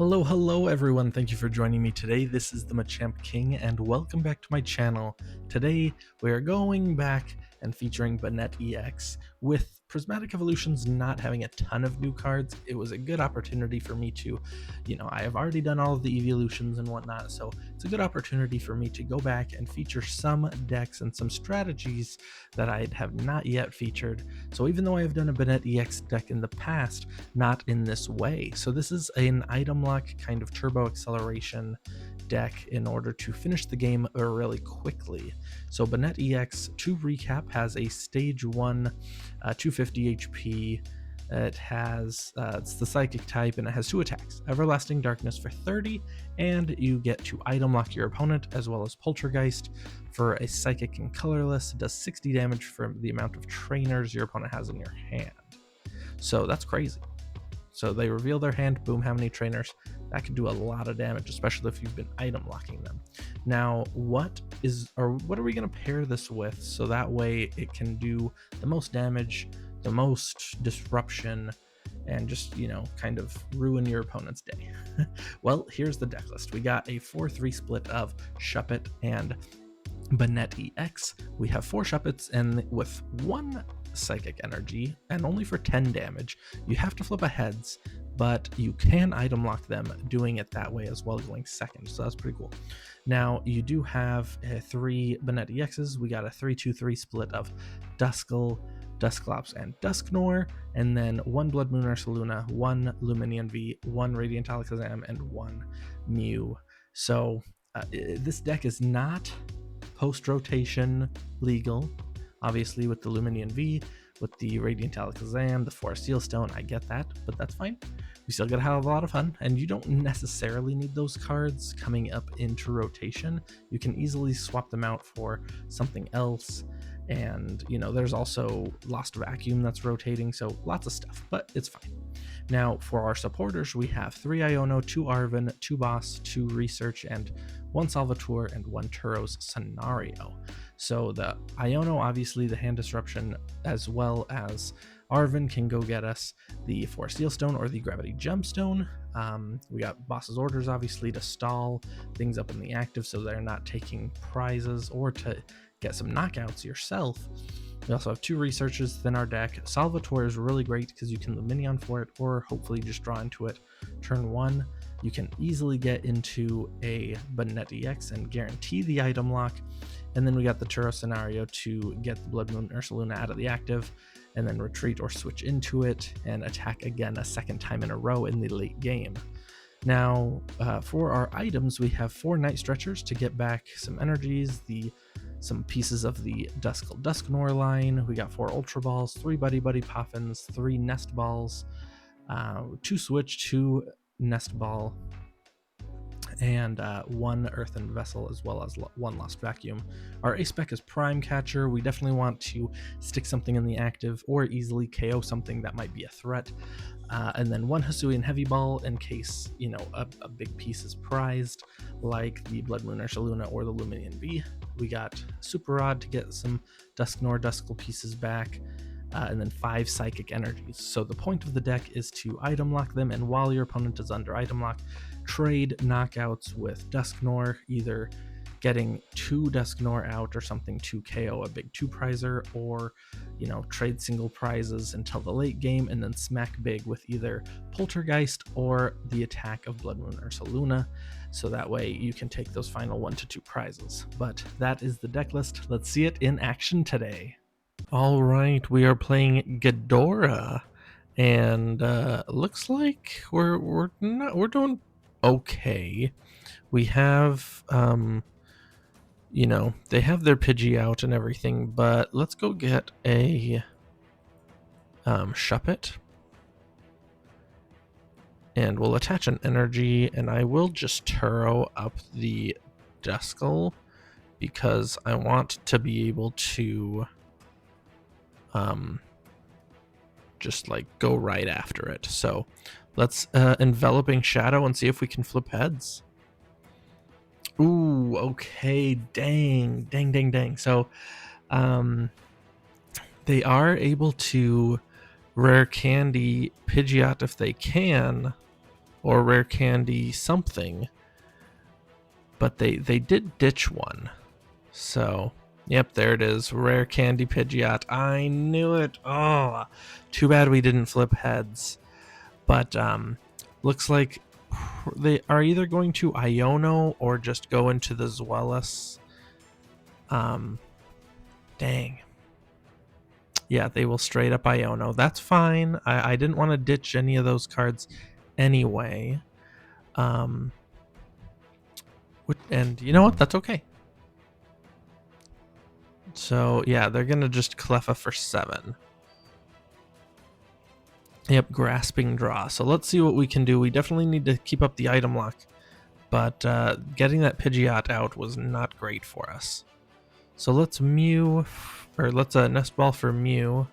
Hello everyone, thank you for joining me today. This is the Machamp King and welcome back to my channel. Today we are going back and featuring BANette EX. With Prismatic Evolutions not having a ton of new cards, it was a good opportunity for me to, I have already done all of the evolutions and whatnot, so it's a good opportunity for me to go back and feature some decks and some strategies that I have not yet featured. So even though I have done a BANette EX deck in the past, not in this way. So this is an item lock kind of turbo acceleration deck in order to finish the game really quickly. So BANette EX, to recap, has a stage 1 250 HP. It has it's the psychic type and it has 2 attacks: Everlasting Darkness for 30, and you get to item lock your opponent, as well as Poltergeist for a psychic and colorless. It does 60 damage for the amount of trainers your opponent has in your hand. So that's crazy. So they reveal their hand, boom, how many trainers? That can do a lot of damage, especially if you've been item locking them. Now, what are we going to pair this with so that way it can do the most damage, the most disruption, and just, kind of ruin your opponent's day? Well, here's the deck list. We got a 4-3 split of Shuppet and BANette EX. We have 4 Shuppets and with 1 psychic energy and only for 10 damage. You have to flip a heads, but you can item lock them doing it that way as well, going second, so that's pretty cool. Now you do have 3 BANette EXs. We got a 3-2-3 split of Duskull, Dusclops, and Dusknoir, and then 1 Bloodmoon Ursaluna, 1 Lumineon V, 1 Radiant Alakazam, and 1 MEW. So this deck is not post-rotation legal. Obviously, with the Lumineon V, with the Radiant Alakazam, the Forest Seal Stone, I get that, but that's fine. We still gotta have a lot of fun, and you don't necessarily need those cards coming up into rotation. You can easily swap them out for something else, and there's also Lost Vacuum that's rotating, so lots of stuff, but it's fine. Now, for our supporters, we have 3 Iono, 2 Arven, 2 Boss, 2 Research, and 1 Salvatore and 1 Turo's Scenario. So the Iono, obviously the hand disruption, as well as Arven can go get us the Forest Seal Stone or the Gravity Gemstone. We got Boss's Orders, obviously, to stall things up in the active so they're not taking prizes, or to get some knockouts yourself. We also have 2 Researches in our deck. Salvatore is really great because you can Lumineon for it, or hopefully just draw into it turn 1. You can easily get into a BANette EX and guarantee the item lock. And then we got the Turo Scenario to get the Bloodmoon Ursaluna out of the active, and then retreat or switch into it and attack again a second time in a row in the late game. Now, for our items, we have 4 Night Stretchers to get back some energies, some pieces of the Dusknoir line. We got 4 Ultra Balls, 3 Buddy-Buddy Poffins, 3 Nest Balls, 2 Switch, 2 Nest Ball, and 1 Earthen Vessel, as well as 1 Lost Vacuum. Our ace spec is Prime Catcher. We definitely want to stick something in the active or easily KO something that might be a threat. And then 1 Hisuian Heavy Ball in case, a big piece is prized, like the Bloodmoon Ursaluna or the Lumineon V. We got Super Rod to get some Dusknoir Duskull pieces back. And then 5 psychic energies. So the point of the deck is to item lock them, and while your opponent is under item lock, trade knockouts with Dusknoir, either getting 2 Dusknoir out or something to KO a big 2-prizer, or trade single prizes until the late game and then smack big with either Poltergeist or the attack of Bloodmoon Ursaluna, so that way you can take those final 1 to 2 prizes. But that is the deck list. Let's see it in action today. All right, we are playing Ghidorah, and looks like we're doing okay. We have they have their Pidgey out and everything, but let's go get a Shuppet, and we'll attach an energy, and I will just Turo up the Duskull because I want to be able to just like go right after it. So let's Enveloping Shadow and see if we can flip heads. Ooh, okay, dang. So they are able to Rare Candy Pidgeot if they can, or Rare Candy something, but they did ditch one. So, yep, there it is. Rare Candy Pidgeot. I knew it. Oh, too bad we didn't flip heads. But looks like they are either going to Iono or just go into the Zweilous. Dang. Yeah, they will straight up Iono. That's fine. I didn't want to ditch any of those cards anyway. And you know what? That's okay. So, yeah, they're going to just Cleffa for 7. Yep, Grasping Draw. So let's see what we can do. We definitely need to keep up the item lock. But getting that Pidgeot out was not great for us. So let's Mew, or let's Nest Ball for Mew.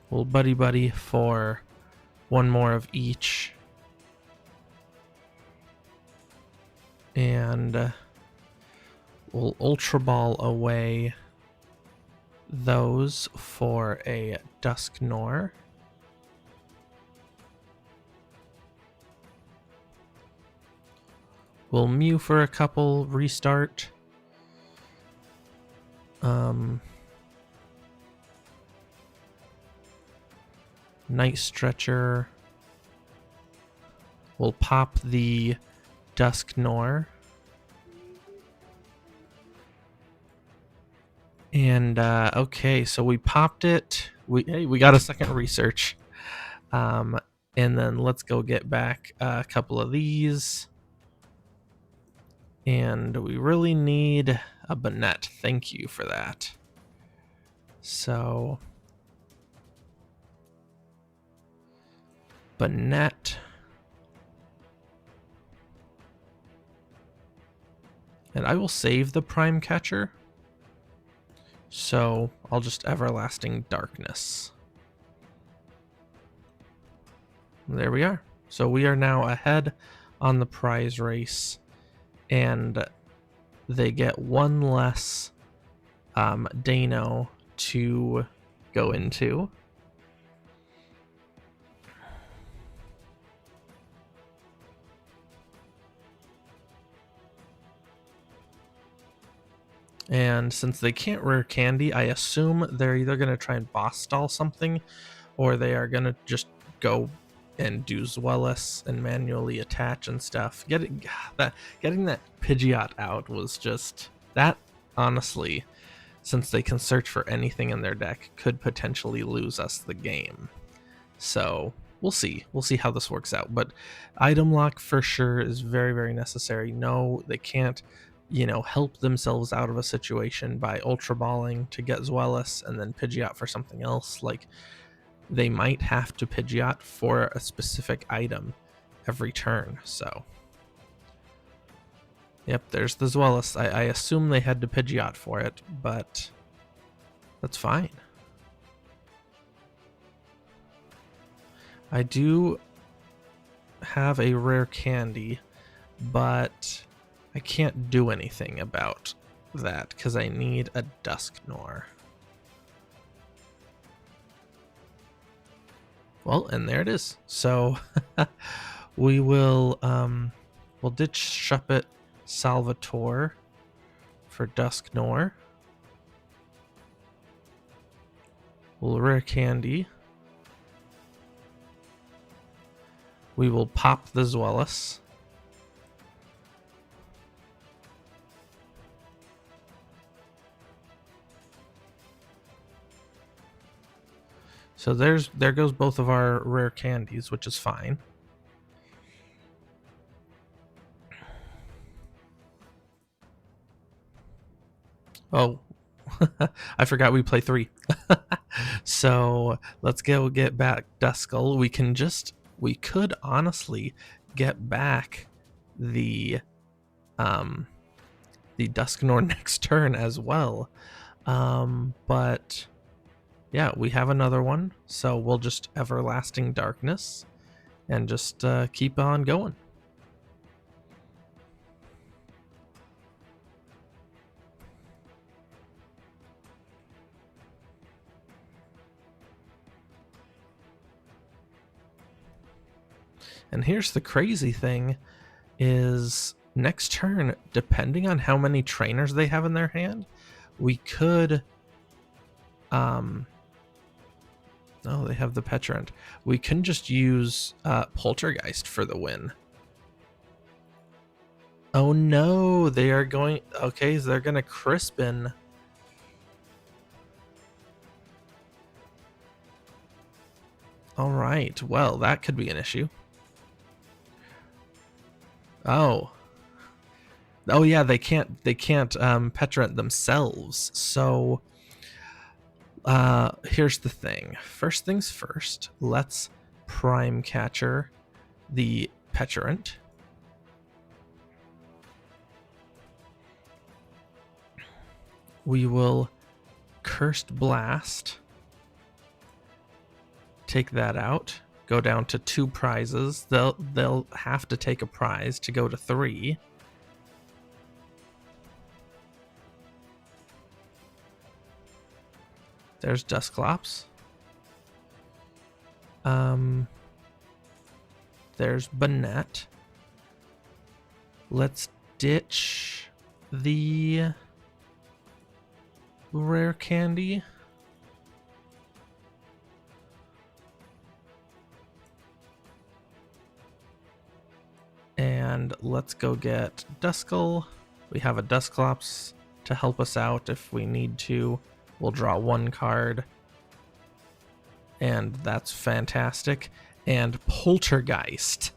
We'll Buddy-Buddy for one more of each. And we'll Ultra Ball away those for a Dusknoir. We'll Mew for a couple, restart. Night Stretcher. We'll pop the Dusknoir. And okay, so we popped it. We got a second research. And then let's go get back a couple of these. And we really need a BANette. Thank you for that. So BANette. And I will save the Prime Catcher. So I'll just Everlasting Darkness. There we are. So we are now ahead on the prize race. And they get one less Dano to go into. And since they can't Rare Candy, I assume they're either going to try and boss stall something, or they are going to just go and do Zweilous and manually attach and stuff. Getting that Pidgeot out was just... That, honestly, since they can search for anything in their deck, could potentially lose us the game. So, we'll see. We'll see how this works out. But item lock for sure is very, very necessary. No, they can't, you know, help themselves out of a situation by Ultra Balling to get Zweilous and then Pidgeot for something else. Like, they might have to Pidgeot for a specific item every turn. So, yep, there's the Zweilous. I assume they had to Pidgeot for it, but that's fine. I do have a Rare Candy, but I can't do anything about that because I need a Dusknoir. Well, and there it is. So we will we'll ditch Shuppet Salvatore for Dusknoir. We'll Rare Candy. We will pop the Zweilous. So there goes both of our Rare Candies, which is fine. Oh, I forgot we play 3. So let's go get back Duskull. We could honestly get back the Dusknoir next turn as well. But yeah, we have another one, so we'll just Everlasting Darkness and just keep on going. And here's the crazy thing is next turn, depending on how many trainers they have in their hand, we could no, they have the Petrant. We can just use Poltergeist for the win. Oh no, they are going, okay, so they're gonna Crispin. All right, well, that could be an issue. Oh yeah, they can't Petrant themselves. So here's the thing. First things first, let's Prime Catcher the Petrant. We will Cursed Blast. Take that out. Go down to 2 prizes. They'll have to take a prize to go to 3. There's Dusclops. There's BANette. Let's ditch the Rare Candy. And let's go get Duskull. We have a Dusclops to help us out if we need to. We'll draw 1 card. And that's fantastic. And Poltergeist.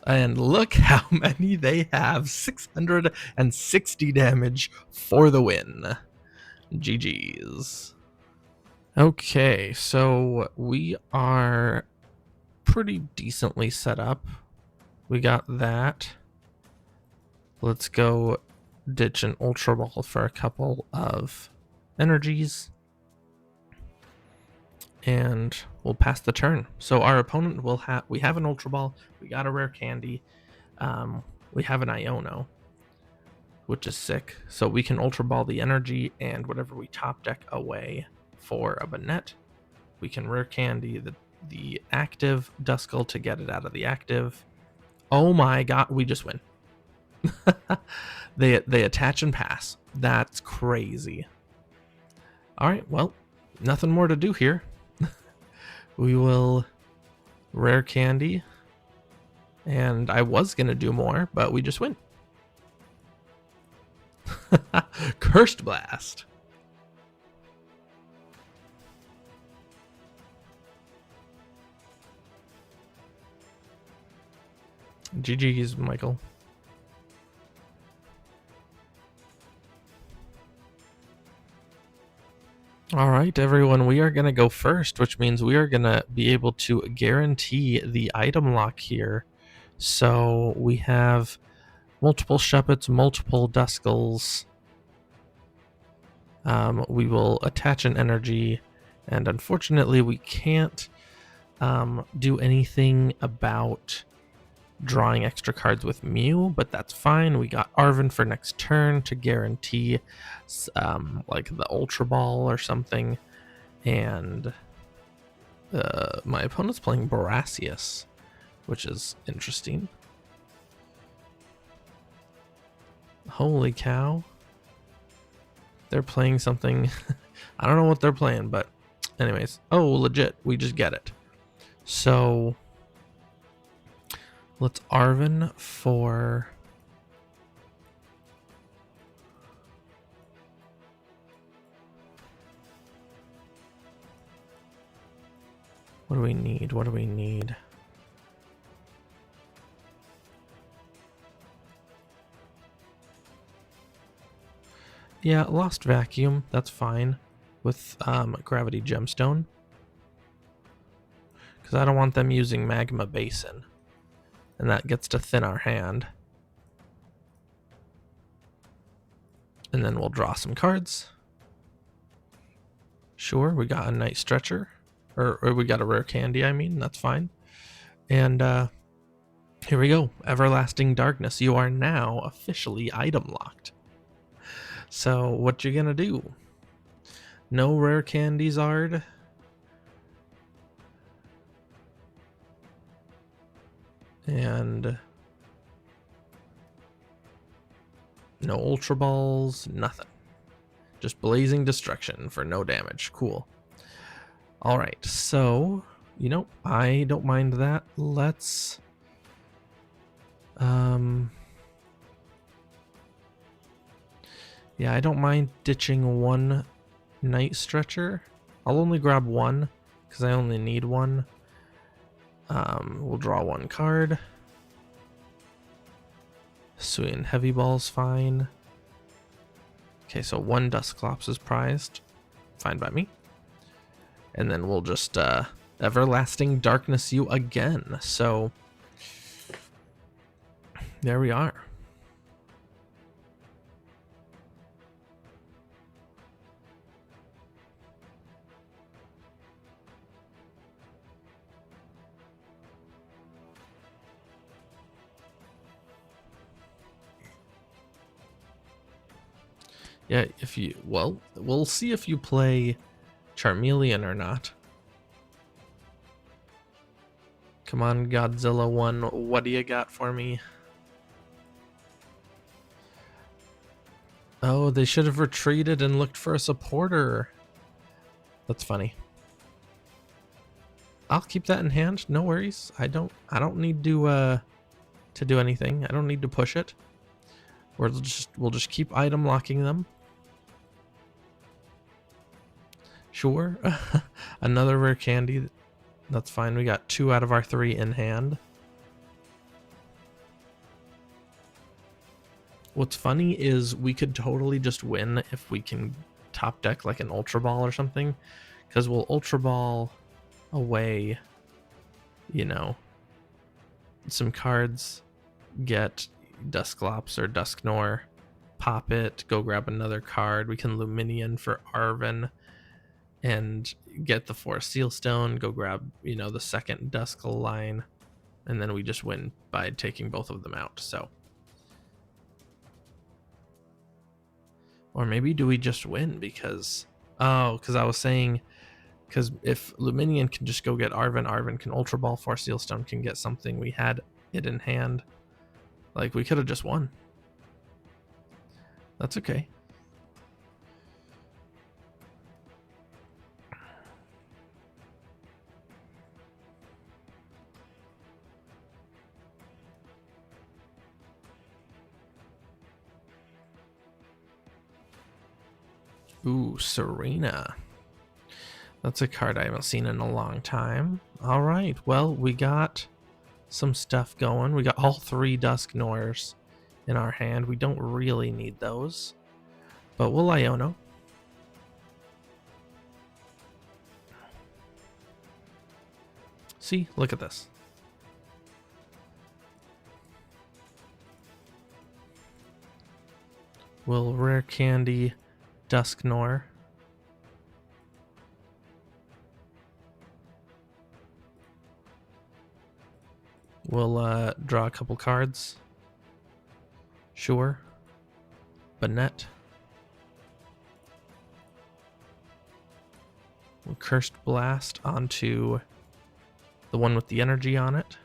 And look how many they have. 660 damage for the win. GG's. Okay, so we are pretty decently set up. We got that. Let's go ditch an Ultra Ball for a couple of energies. And we'll pass the turn. So our opponent will we have an Ultra Ball, we got a Rare Candy, we have an Iono, which is sick. So we can Ultra Ball the energy and whatever we top deck away for a BANette. We can Rare Candy the active Duskull to get it out of the active. Oh my god, we just win. They attach and pass. That's crazy. Alright, well, nothing more to do here. We will Rare Candy. And I was going to do more, but we just win. Cursed Blast. GG's, Michael. All right, everyone, we are going to go first, which means we are going to be able to guarantee the item lock here. So we have multiple Shuppets, multiple Duskulls. We will attach an energy, and unfortunately we can't do anything about drawing extra cards with Mew, but that's fine. We got Arven for next turn to guarantee like the Ultra Ball or something. And my opponent's playing Borasius, which is interesting. Holy cow. They're playing something. I don't know what they're playing, but anyways. Oh, legit. We just get it. So let's Arven for what do we need? What do we need? Yeah, Lost Vacuum, that's fine with Gravity Gemstone. Because I don't want them using Magma Basin. And that gets to thin our hand. And then we'll draw some cards. Sure, we got a Night Stretcher. Or we got a Rare Candy, I mean, that's fine. And here we go. Everlasting Darkness. You are now officially item locked. So what you gonna do? No Rare Candy Zard. And no Ultra Balls, nothing. Just blazing destruction for no damage. Cool. Alright, so, you know, I don't mind that. Let's... yeah, I don't mind ditching one Night Stretcher. I'll only grab one, because I only need one. We'll draw one card. Hisuian Heavy Ball's fine. Okay, so one Dusclops is prized. Fine by me. And then we'll just Everlasting Darkness you again. So there we are. Yeah, if you, well, we'll see if you play Charmeleon or not. Come on, Godzilla 1, what do you got for me? Oh, they should have retreated and looked for a supporter. That's funny. I'll keep that in hand, no worries. I don't need to do anything. I don't need to push it. We'll just keep item locking them. Sure. Another rare candy. That's fine. We got 2 out of our 3 in hand. What's funny is we could totally just win if we can top deck like an Ultra Ball or something. Because we'll Ultra Ball away, you know, some cards, get Dusclops or Dusknoir, pop it, go grab another card. We can Lumineon for Arven and get the 4 Seal Stone, go grab, you know, the second Duskull line, and then we just win by taking both of them out. So, or maybe do we just win because, oh, because I was saying, because if Lumineon can just go get Arven, Arven can Ultra Ball, 4 Seal Stone can get something. We had it in hand. Like, we could have just won. That's okay. Ooh, Serena. That's a card I haven't seen in a long time. All right, well, we got some stuff going. We got all 3 Dusknoirs in our hand. We don't really need those, but we'll Iono. See, look at this. We'll Rare Candy Dusknoir. We'll draw a couple cards. Sure. BANette. We'll Cursed Blast onto the one with the energy on it.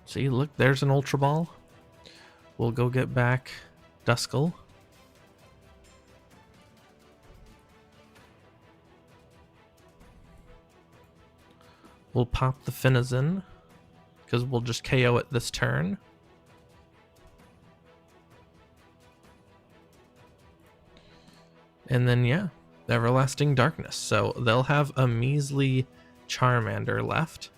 See, look, there's an Ultra Ball. We'll go get back Duskull. We'll pop the Finizen, because we'll just KO it this turn. And then, yeah, Everlasting Darkness. So they'll have a measly Charmander left.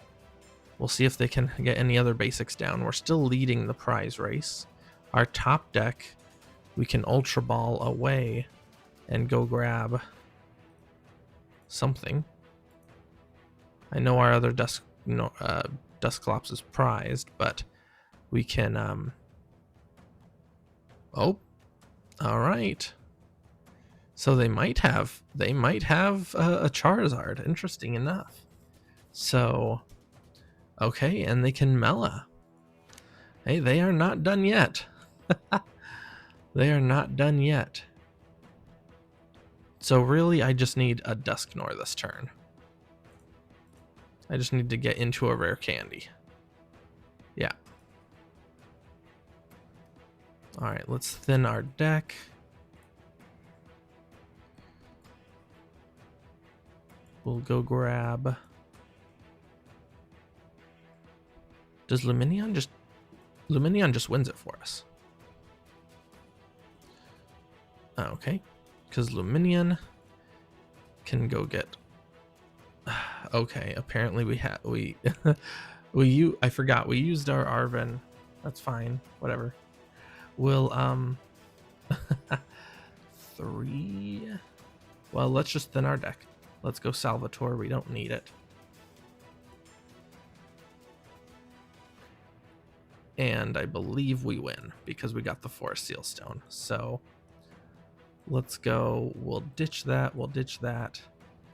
We'll see if they can get any other basics down. We're still leading the prize race. Our top deck, we can Ultra Ball away and go grab something. I know our other Dusclops is prized, but we can... Oh, all right. So they might have a Charizard. Interesting enough. So, okay, and they can Mela. Hey, they are not done yet. They are not done yet. So really, I just need a Dusknoir this turn. I just need to get into a rare candy. Yeah. All right, let's thin our deck. We'll go grab... Does Lumineon just... Lumineon just wins it for us. Okay. Because Lumineon can go get... Okay, apparently I forgot, we used our Arven. That's fine, whatever. We'll, 3... Well, let's just thin our deck. Let's go Salvatore, we don't need it. And I believe we win because we got the Forest Seal Stone. So let's go, we'll ditch that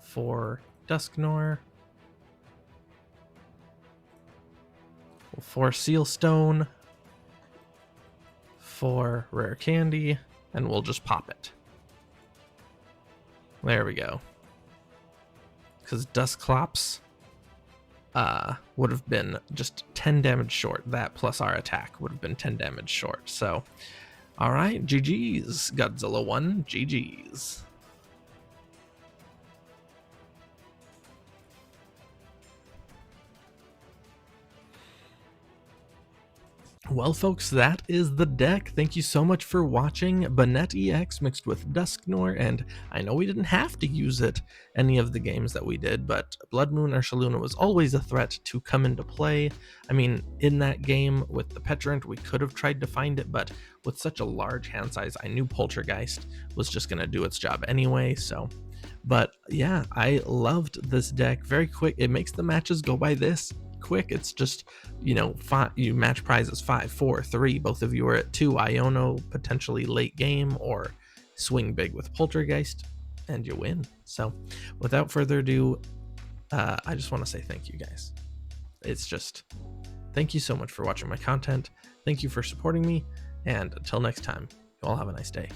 for Dusknoir. We'll Forest Seal Stone for Rare Candy, and we'll just pop it. There we go. Because Dusclops would have been just 10 damage short. That plus our attack would have been 10 damage short. So, all right, GG's. Godzilla 1, GG's. Well, folks, that is the deck. Thank you so much for watching. BANette EX mixed with Dusknoir, and I know we didn't have to use it any of the games that we did, but Bloodmoon Ursaluna was always a threat to come into play. I mean, in that game with the Petrant, we could have tried to find it, but with such a large hand size, I knew Poltergeist was just going to do its job anyway, so... But yeah, I loved this deck. Very quick. It makes the matches go by this quick. It's just, you know, you match prizes 5, 4, 3. Both of you are at 2. Iono potentially late game, or swing big with Poltergeist and you win. So without further ado, I just want to say thank you guys. It's just, thank you so much for watching my content. Thank you for supporting me. And until next time, you all have a nice day.